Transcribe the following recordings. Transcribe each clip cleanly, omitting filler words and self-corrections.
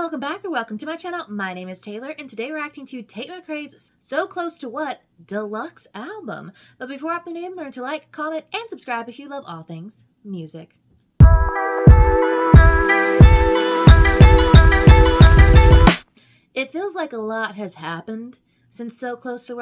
welcome back or welcome to my channel. My name is Taylor and today we're reacting to Tate McRae's So Close to What Deluxe album. But before I up the name, remember to like, comment, and subscribe if you love all things music. It feels like a lot has happened since So Close to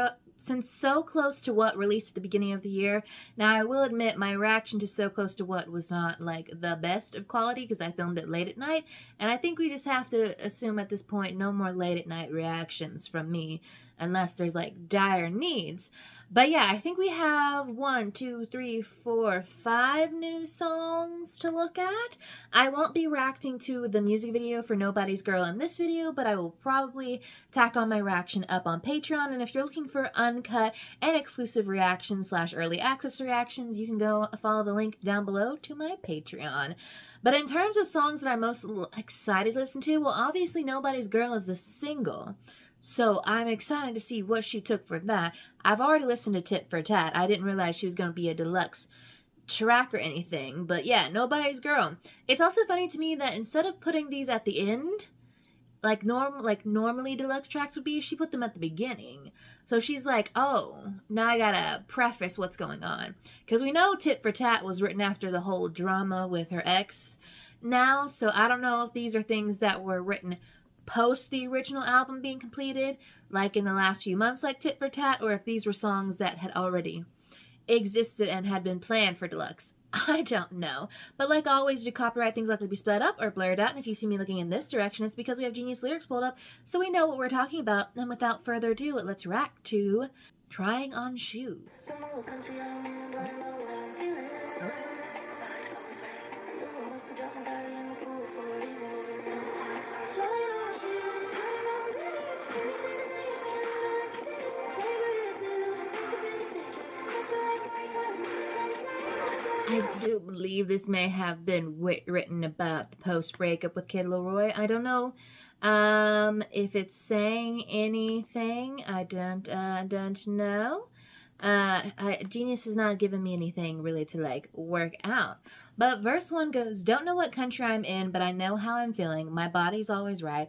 What released at the beginning of the year. Now, I will admit my reaction to So Close to What was not like the best of quality because I filmed it late at night, and I think we just have to assume at this point no more late at night reactions from me unless there's like dire needs. But yeah, I think we have 1, 2, 3, 4, 5 new songs to look at. I won't be reacting to the music video for Nobody's Girl in this video, but I will probably tack on my reaction up on Patreon. And if you're looking for uncut and exclusive reactions / early access reactions, you can go follow the link down below to my Patreon. But in terms of songs that I'm most excited to listen to, well, obviously Nobody's Girl is the single. So I'm excited to see what she took for that. I've already listened to Tit for Tat. I didn't realize she was going to be a deluxe track or anything. But yeah, Nobody's Girl. It's also funny to me that instead of putting these at the end, like normally deluxe tracks would be, she put them at the beginning. So she's like, oh, now I gotta preface what's going on. Because we know Tit for Tat was written after the whole drama with her ex now. So I don't know if these are things that were written post the original album being completed, like in the last few months like Tit for Tat, or if these were songs that had already existed and had been planned for Deluxe. I don't know. But like always, do copyright things likely be sped up or blurred out, and if you see me looking in this direction, it's because we have genius lyrics pulled up so we know what we're talking about. And without further ado, let's react to Trying On Shoes. I do believe this may have been written about the post-breakup with Kid Laroi. I don't know if it's saying anything. I don't know. Genius has not given me anything really to like work out. But verse 1 goes, don't know what country I'm in, but I know how I'm feeling. My body's always right.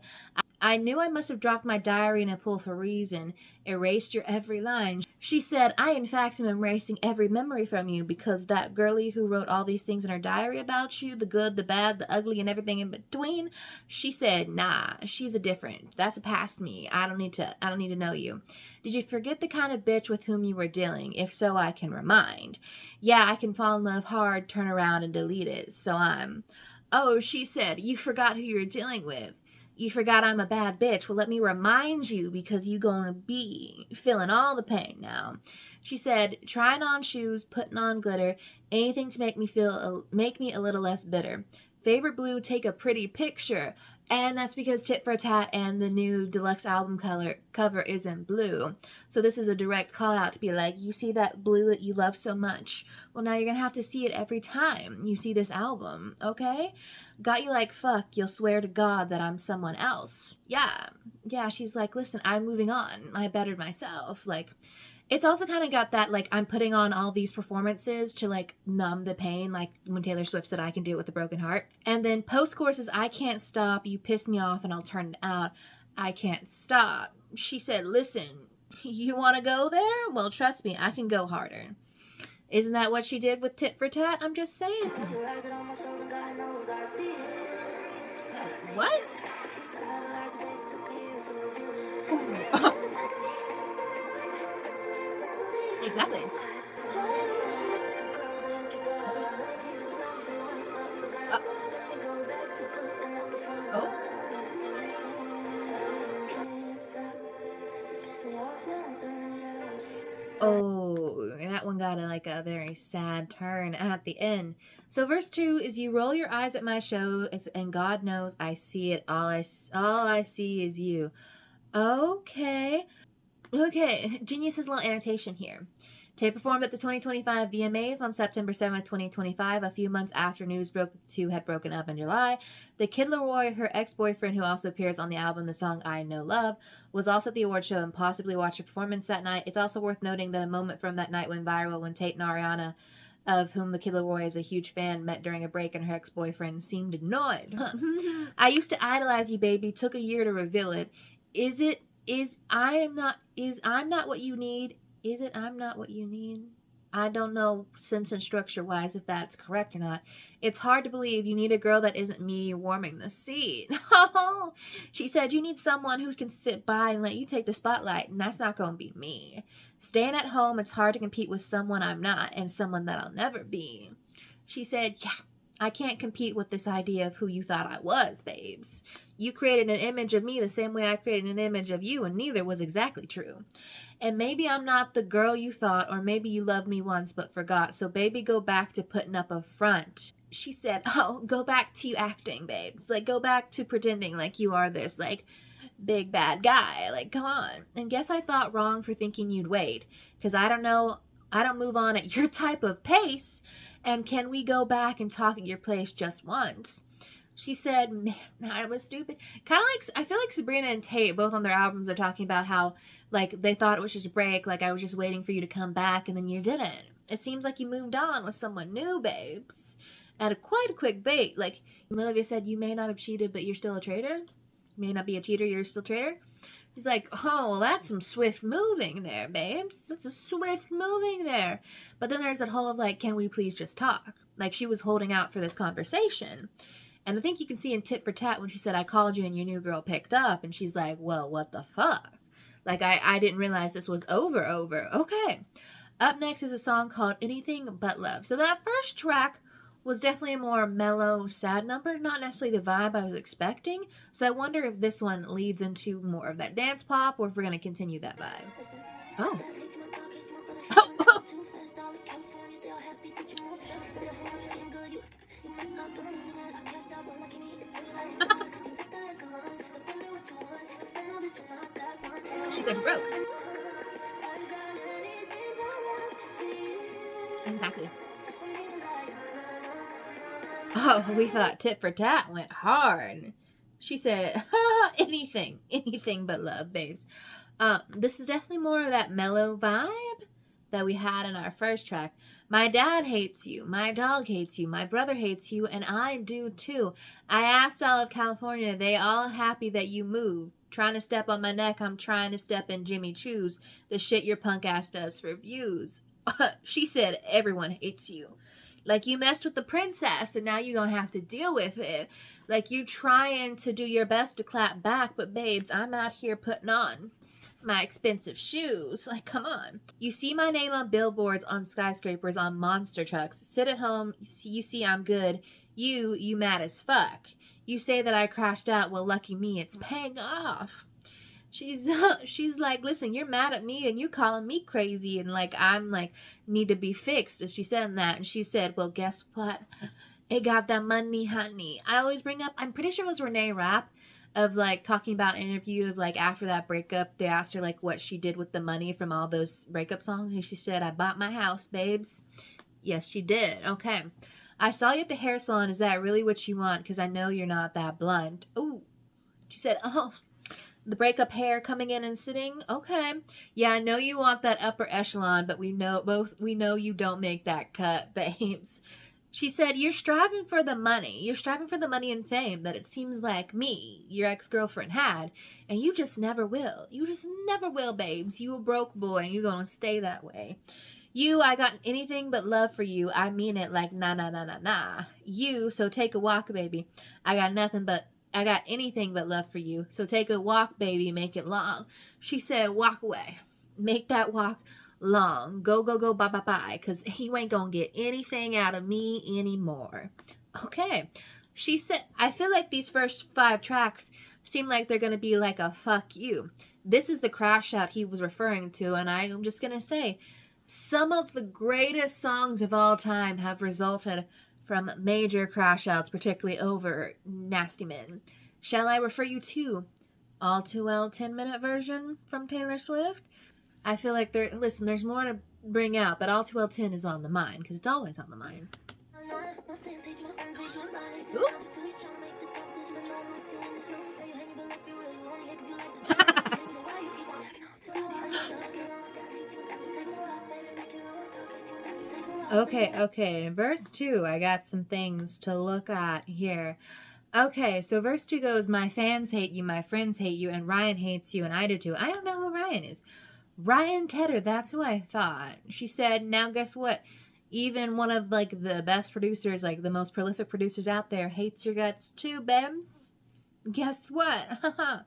I knew I must have dropped my diary in a pool for a reason, erased your every line. She said, I in fact am erasing every memory from you because that girlie who wrote all these things in her diary about you, the good, the bad, the ugly, and everything in between, she said, nah, she's that's a past me. I don't need to know you. Did you forget the kind of bitch with whom you were dealing? If so, I can remind. Yeah, I can fall in love hard, turn around and delete it. So oh, she said, you forgot who you were dealing with. You forgot I'm a bad bitch. Well, let me remind you because you gonna be feeling all the pain now. She said, trying on shoes, putting on glitter, anything to make me a little less bitter. Favorite blue, take a pretty picture. And that's because Tit for Tat and the new Deluxe album cover is in blue. So this is a direct call out to be like, you see that blue that you love so much? Well, now you're going to have to see it every time you see this album, okay? Got you like, fuck, you'll swear to God that I'm someone else. Yeah, she's like, listen, I'm moving on. I bettered myself. Like, it's also kind of got that, like, I'm putting on all these performances to, like, numb the pain, like when Taylor Swift said, I can do it with a broken heart. And then post-chorus is, I can't stop, you piss me off and I'll turn it out. I can't stop. She said, listen, you want to go there? Well, trust me, I can go harder. Isn't that what she did with Tit for Tat? I'm just saying. What? Exactly. Oh. Oh, that one got a very sad turn at the end. So verse 2 is, you roll your eyes at my show, and God knows I see it. All I see is you. Okay. Genius's little annotation here. Tate performed at the 2025 VMAs on September 7th, 2025, a few months after news broke the two had broken up in July. The Kid Laroi, her ex-boyfriend, who also appears on the album The Song I Know Love, was also at the award show and possibly watched her performance that night. It's also worth noting that a moment from that night went viral when Tate and Ariana of whom the Kid Laroi is a huge fan, met during a break and her ex-boyfriend seemed annoyed. I used to idolize you, baby. Took a year to reveal it. I'm not what you need? Is it I'm not what you need? I don't know sense and structure wise if that's correct or not. It's hard to believe you need a girl that isn't me warming the seat. She said you need someone who can sit by and let you take the spotlight, and that's not going to be me. Staying at home, it's hard to compete with someone I'm not and someone that I'll never be. She said, yeah, I can't compete with this idea of who you thought I was, babes. You created an image of me the same way I created an image of you, and neither was exactly true. And maybe I'm not the girl you thought, or maybe you loved me once but forgot. So baby, go back to putting up a front. She said, oh, go back to you acting, babes. Like, go back to pretending like you are this, like, big bad guy. Like, come on. And guess I thought wrong for thinking you'd wait. Because I don't move on at your type of pace. And can we go back and talk at your place just once? She said, man, I was stupid. Kind of like, I feel like Sabrina and Tate, both on their albums, are talking about how, like, they thought it was just a break. Like, I was just waiting for you to come back, and then you didn't. It seems like you moved on with someone new, babes. At quite a quick bait. Like, Olivia said, you may not have cheated, but you're still a traitor. You may not be a cheater, you're still a traitor. He's like, oh, well, that's some swift moving there, babes. That's a swift moving there. But then there's that whole of, like, can we please just talk? Like, she was holding out for this conversation. And I think you can see in Tit for Tat when she said, I called you and your new girl picked up. And she's like, well, what the fuck? Like, I didn't realize this was over. Okay. Up next is a song called Anything But Love. So that first track was definitely a more mellow, sad number. Not necessarily the vibe I was expecting. So I wonder if this one leads into more of that dance pop or if we're going to continue that vibe. Oh. Oh. She's like broke. Exactly. Oh, we thought Tit for Tat went hard. She said, anything but love, babes. This is definitely more of that mellow vibe that we had in our first track. My dad hates you. My dog hates you. My brother hates you. And I do too. I asked all of California. They all happy that you moved. Trying to step on my neck. I'm trying to step in Jimmy Choo's. The shit your punk ass does for views. She said everyone hates you. Like, you messed with the princess and now you're gonna have to deal with it. Like, you trying to do your best to clap back, but babes, I'm out here putting on my expensive shoes. Like, come on. You see my name on billboards, on skyscrapers, on monster trucks. Sit at home, you see I'm good. You mad as fuck. You say that I crashed out. Well, lucky me, it's paying off. She's like, listen, you're mad at me and you calling me crazy and like I'm like need to be fixed. And she said that, and she said, well, guess what? It got that money, honey. I always bring up, I'm pretty sure it was Renee Rapp of like talking about an interview of like after that breakup, they asked her like what she did with the money from all those breakup songs, and she said, I bought my house, babes. Yes, she did. Okay. I saw you at the hair salon. Is that really what you want? Because I know you're not that blunt. Ooh. She said, oh, the breakup hair coming in and sitting. Okay. Yeah, I know you want that upper echelon, but we know you don't make that cut, babes. She said, you're striving for the money. You're striving for the money and fame that it seems like me, your ex-girlfriend, had. And you just never will. You just never will, babes. You a broke boy and you're going to stay that way. You, I got anything but love for you. I mean it like nah, nah, nah, nah, nah. You, so take a walk, baby. I got anything but love for you. So take a walk, baby. Make it long. She said, walk away. Make that walk long. Go, bye, bye, bye. Because you ain't going to get anything out of me anymore. Okay. She said, I feel like these first 5 tracks seem like they're going to be like a fuck you. This is the crash out he was referring to. And I'm just going to say, some of the greatest songs of all time have resulted from major crash outs, particularly over Nasty Men. Shall I refer you to All Too Well 10-minute version from Taylor Swift? I feel like there's more to bring out, but All Too Well 10 is on the mind, because it's always on the mind. Ooh. Okay. Verse 2, I got some things to look at here. Okay, so verse 2 goes, my fans hate you, my friends hate you, and Ryan hates you, and I do too. I don't know who Ryan is. Ryan Tedder, that's who I thought. She said, now guess what? Even one of, like, the best producers, like, the most prolific producers out there hates your guts too, babes. Guess what?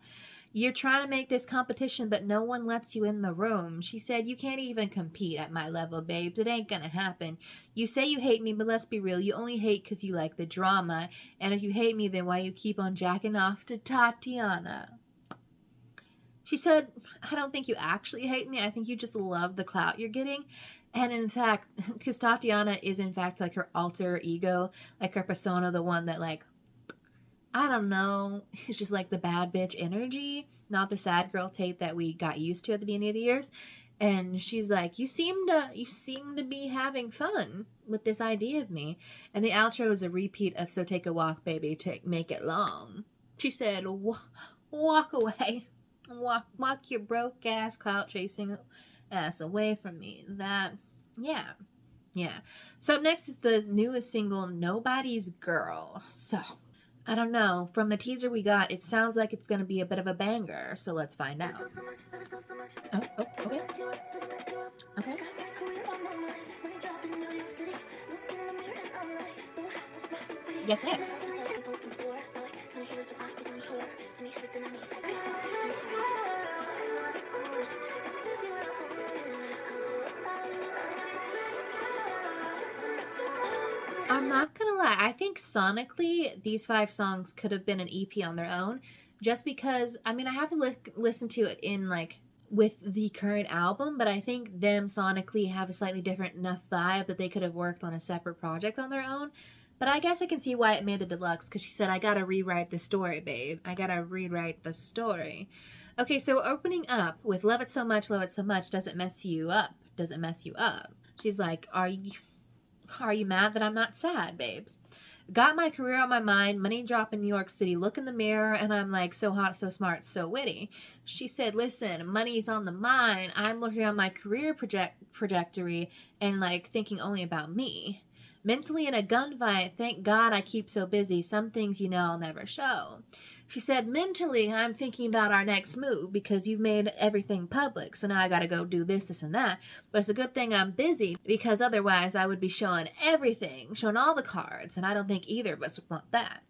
You're trying to make this competition, but no one lets you in the room. She said, you can't even compete at my level, babes. It ain't gonna happen. You say you hate me, but let's be real. You only hate because you like the drama. And if you hate me, then why you keep on jacking off to Tatiana? She said, I don't think you actually hate me. I think you just love the clout you're getting. And in fact, because Tatiana is in fact like her alter ego, like her persona, the one that like, I don't know, it's just like the bad bitch energy, not the sad girl Tate that we got used to at the beginning of the years. And she's like, you seem to be having fun with this idea of me. And the outro is a repeat of So Take a Walk, Baby, to make it long. She said, walk away. Walk your broke ass clout chasing ass away from me. Yeah. So up next is the newest single, Nobody's Girl. So, I don't know. From the teaser we got, it sounds like it's going to be a bit of a banger. So let's find out. Okay. Yes. I'm not gonna lie, I think sonically these 5 songs could have been an EP on their own, just because, I mean, I have to listen to it in like with the current album, but I think them sonically have a slightly different enough vibe that they could have worked on a separate project on their own. But I guess I can see why it made the deluxe, because she said, I gotta rewrite the story, babe. I gotta rewrite the story. Okay, so opening up with Love It So Much, does it mess you up? Does it mess you up? She's like, Are you mad that I'm not sad, babes? Got my career on my mind, money drop in New York City, look in the mirror, and I'm like, so hot, so smart, so witty. She said, listen, money's on the mind. I'm looking on my career trajectory and like thinking only about me. Mentally in a gunfight, thank God I keep so busy. Some things you know I'll never show. She said, mentally, I'm thinking about our next move because you've made everything public. So now I gotta go do this, and that. But it's a good thing I'm busy because otherwise I would be showing everything, showing all the cards. And I don't think either of us would want that.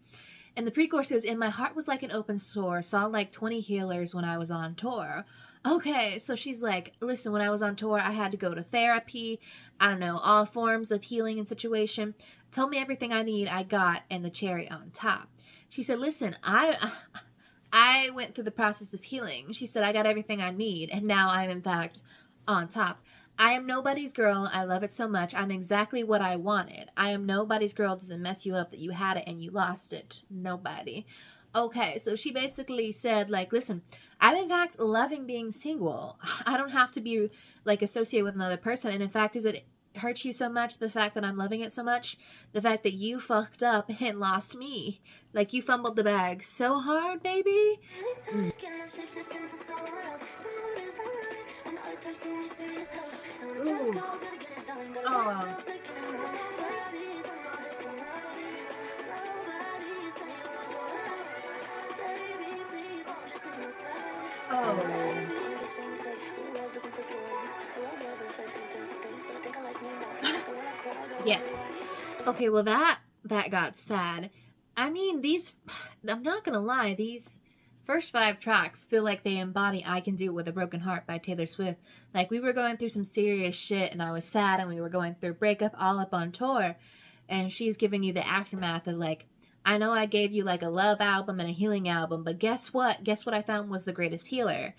And the pre-chorus goes, and my heart was like an open sore. Saw like 20 healers when I was on tour. Okay, so she's like, listen, when I was on tour, I had to go to therapy. I don't know, all forms of healing and situation. Told me everything I need, I got, and the cherry on top. She said, listen, I went through the process of healing. She said, I got everything I need, and now I'm in fact on top. I am nobody's girl. I love it so much. I'm exactly what I wanted. I am nobody's girl. Doesn't mess you up that you had it and you lost it. Nobody. Okay, so she basically said, like, listen, I'm in fact loving being single. I don't have to be, like, associated with another person. And in fact, does it hurt you so much, the fact that I'm loving it so much? The fact that you fucked up and lost me. Like, you fumbled the bag so hard, baby. Ooh. Oh. Yes. Okay, well that got sad. I mean, I'm not gonna lie, these first 5 tracks feel like they embody I Can Do It With a Broken Heart by Taylor Swift. Like, we were going through some serious shit and I was sad and we were going through breakup all up on tour, and she's giving you the aftermath of like, I know I gave you like a love album and a healing album, but guess what? Guess what I found was the greatest healer?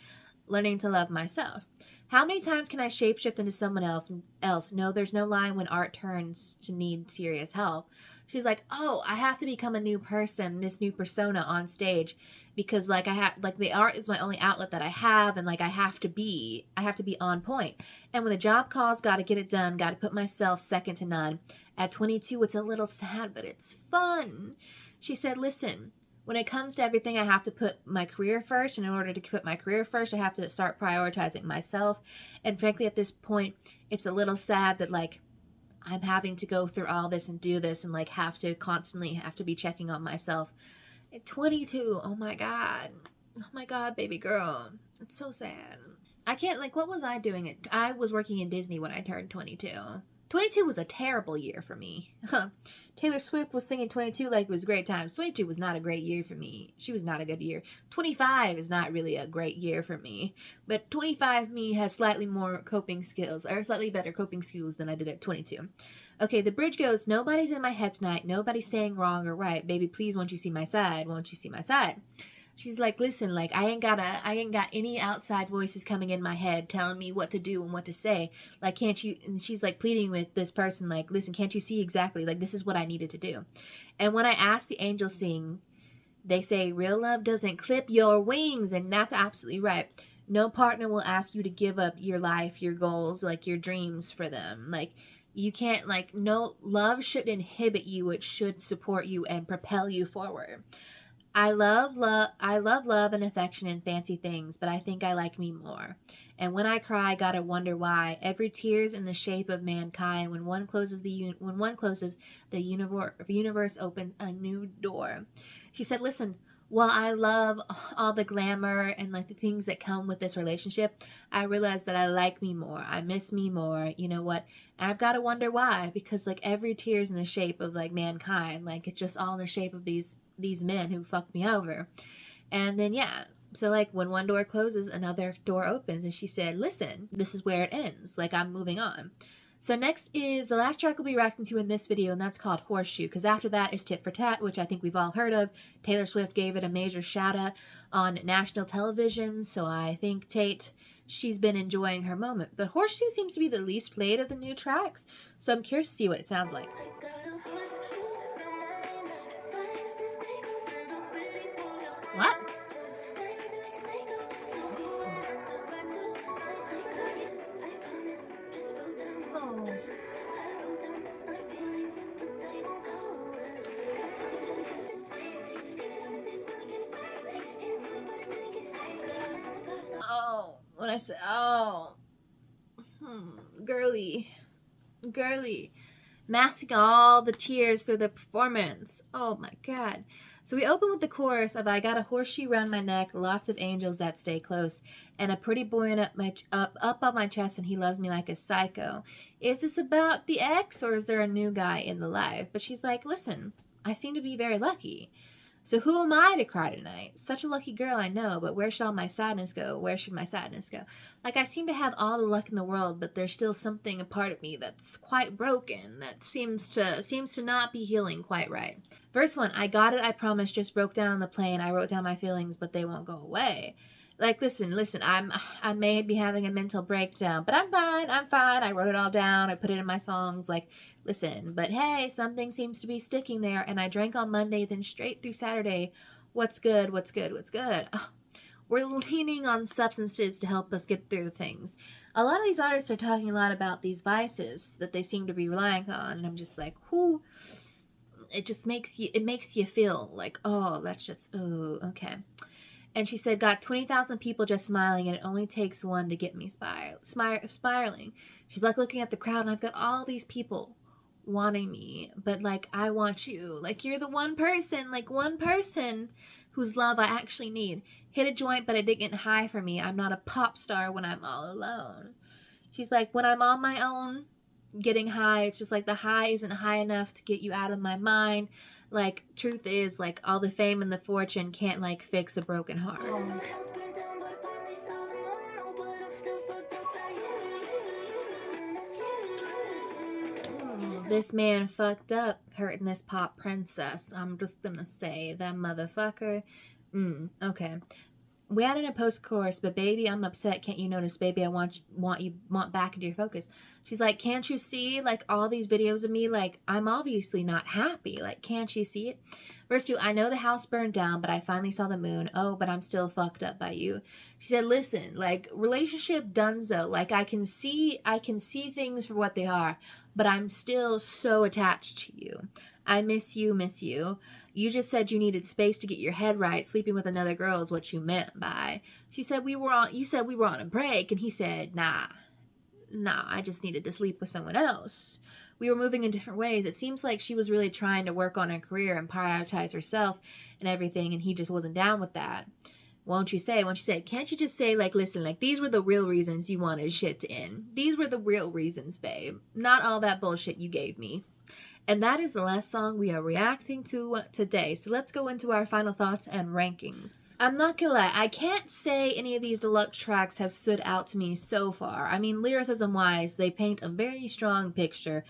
Learning to love myself. How many times can I shapeshift into someone else? No, there's no line when art turns to need serious help. She's like, oh, I have to become a new person, this new persona on stage, because like the art is my only outlet that I have, and like I have to be on point. And when the job calls, got to get it done, got to put myself second to none. At 22, it's a little sad, but it's fun. She said, listen, when it comes to everything, I have to put my career first. And in order to put my career first, I have to start prioritizing myself. And frankly, at this point, it's a little sad that, like, I'm having to go through all this and do this and like constantly have to be checking on myself. At 22, oh my god, baby girl, it's so sad. I can't, like, what was I doing? I was working in Disney when I turned 22. 22 was a terrible year for me. Taylor Swift was singing 22 like it was great times. 22 was not a great year for me. She was not a good year. 25 is not really a great year for me. But 25 me has slightly more coping skills, or slightly better coping skills than I did at 22. Okay, the bridge goes, nobody's in my head tonight. Nobody's saying wrong or right. Baby, please, won't you see my side? Won't you see my side? She's like, listen, like, I ain't got any outside voices coming in my head telling me what to do and what to say. Like, can't you, and she's like pleading with this person, like, listen, can't you see exactly, like, this is what I needed to do. And when I ask the angels sing, they say, real love doesn't clip your wings. And that's absolutely right. No partner will ask you to give up your life, your goals, like your dreams for them. Like, you can't, like, no, love should inhibit you. It should support you and propel you forward. I love love and affection and fancy things, but I think I like me more. And when I cry, gotta wonder why. Every tear's in the shape of mankind. When one closes, the universe opens a new door. She said, listen, while I love all the glamour and like the things that come with this relationship, I realize that I like me more. I miss me more. You know what? And I've got to wonder why, because like every tear's in the shape of like mankind. Like it's just all in the shape of these men who fucked me over. And then yeah, so like when one door closes, another door opens. And she said, listen, this is where it ends. Like I'm moving on. So next is the last track we'll be reacting to in this video, and that's called Horseshoe, because after that is Tit for Tat, which I think we've all heard of. Taylor Swift gave it a major shout out on national television, so I think Tate, she's been enjoying her moment. The Horseshoe seems to be the least played of the new tracks, so I'm curious to see what it sounds like. What? Oh. Oh, when I said, oh, girly, masking all the tears through the performance. Oh my god. So we open with the chorus of I got a horseshoe around my neck, lots of angels that stay close, and a pretty boy up on my chest, and he loves me like a psycho. Is this about the ex, or is there a new guy in the life? But she's like, listen, I seem to be very lucky. So who am I to cry tonight? Such a lucky girl, I know, but where shall all my sadness go? Where should my sadness go? Like, I seem to have all the luck in the world, but there's still something, a part of me that's quite broken, that seems to not be healing quite right. Verse 1, I got it, I promise, just broke down on the plane. I wrote down my feelings, but they won't go away. Like, listen, I may be having a mental breakdown, but I'm fine. I wrote it all down. I put it in my songs. Like, listen, but hey, something seems to be sticking there, and I drank on Monday, then straight through Saturday. What's good? Oh, we're leaning on substances to help us get through things. A lot of these artists are talking a lot about these vices that they seem to be relying on, and I'm just like, whoo. It just makes you feel like, oh, that's just, oh, okay. And she said, got 20,000 people just smiling, and it only takes one to get me spiraling. She's like looking at the crowd, and I've got all these people wanting me, but like, I want you. Like, you're the one person whose love I actually need. Hit a joint, but it didn't get high for me. I'm not a pop star when I'm all alone. She's like, when I'm on my own, getting high, it's just like the high isn't high enough to get you out of my mind. Like, truth is, like, all the fame and the fortune can't like fix a broken heart. This man fucked up hurting this pop princess. I'm just gonna say that motherfucker. Okay. We added a post-chorus, but baby, I'm upset. Can't you notice, baby? I want back into your focus. She's like, can't you see, like, all these videos of me? Like, I'm obviously not happy. Like, can't you see it? Verse 2, I know the house burned down, but I finally saw the moon. Oh, but I'm still fucked up by you. She said, listen, like, relationship donezo. Like, I can see things for what they are, but I'm still so attached to you. I miss you. You just said you needed space to get your head right. Sleeping with another girl is what you meant by. You said we were on a break, and he said, nah, I just needed to sleep with someone else. we were moving in different ways. It seems like she was really trying to work on her career and prioritize herself and everything, and he just wasn't down with that. Won't you say, can't you just say, like, listen, like, these were the real reasons you wanted shit to end. These were the real reasons, babe. Not all that bullshit you gave me. And that is the last song we are reacting to today. So let's go into our final thoughts and rankings. I'm not gonna lie, I can't say any of these deluxe tracks have stood out to me so far. I mean, lyricism-wise, they paint a very strong picture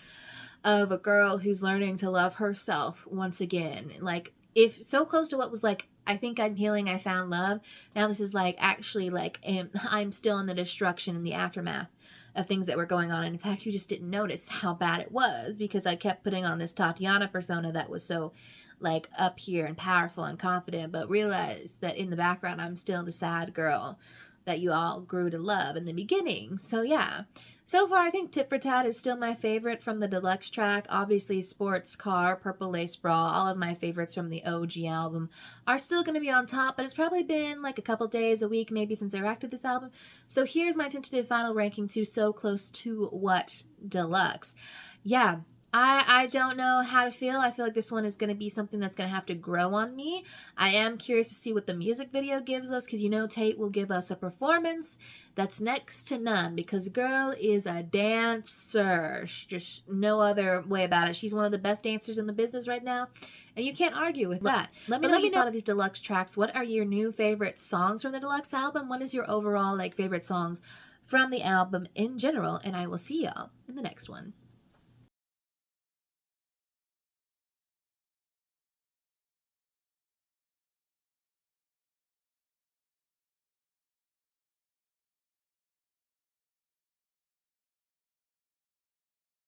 of a girl who's learning to love herself once again. Like, if so close to what was like, I think I'm healing, I found love. Now this is like, actually, like, I'm still in the destruction and the aftermath of things that were going on. And in fact, you just didn't notice how bad it was because I kept putting on this Tatiana persona that was so, like, up here and powerful and confident, but realized that in the background, I'm still the sad girl that you all grew to love in the beginning. So yeah. So far, I think Tit for Tat is still my favorite from the deluxe track. Obviously, Sports Car, Purple Lace Bra, all of my favorites from the OG album are still going to be on top, but it's probably been like a couple days, a week maybe since I reacted this album. So here's my tentative final ranking to So Close to What Deluxe. Yeah. I don't know how to feel. I feel like this one is going to be something that's going to have to grow on me. I am curious to see what the music video gives us because, you know, Tate will give us a performance that's next to none because girl is a dancer. Just no other way about it. She's one of the best dancers in the business right now, and you can't argue with that. Let me know what you thought of these deluxe tracks. What are your new favorite songs from the deluxe album? What is your overall, like, favorite songs from the album in general? And I will see y'all in the next one.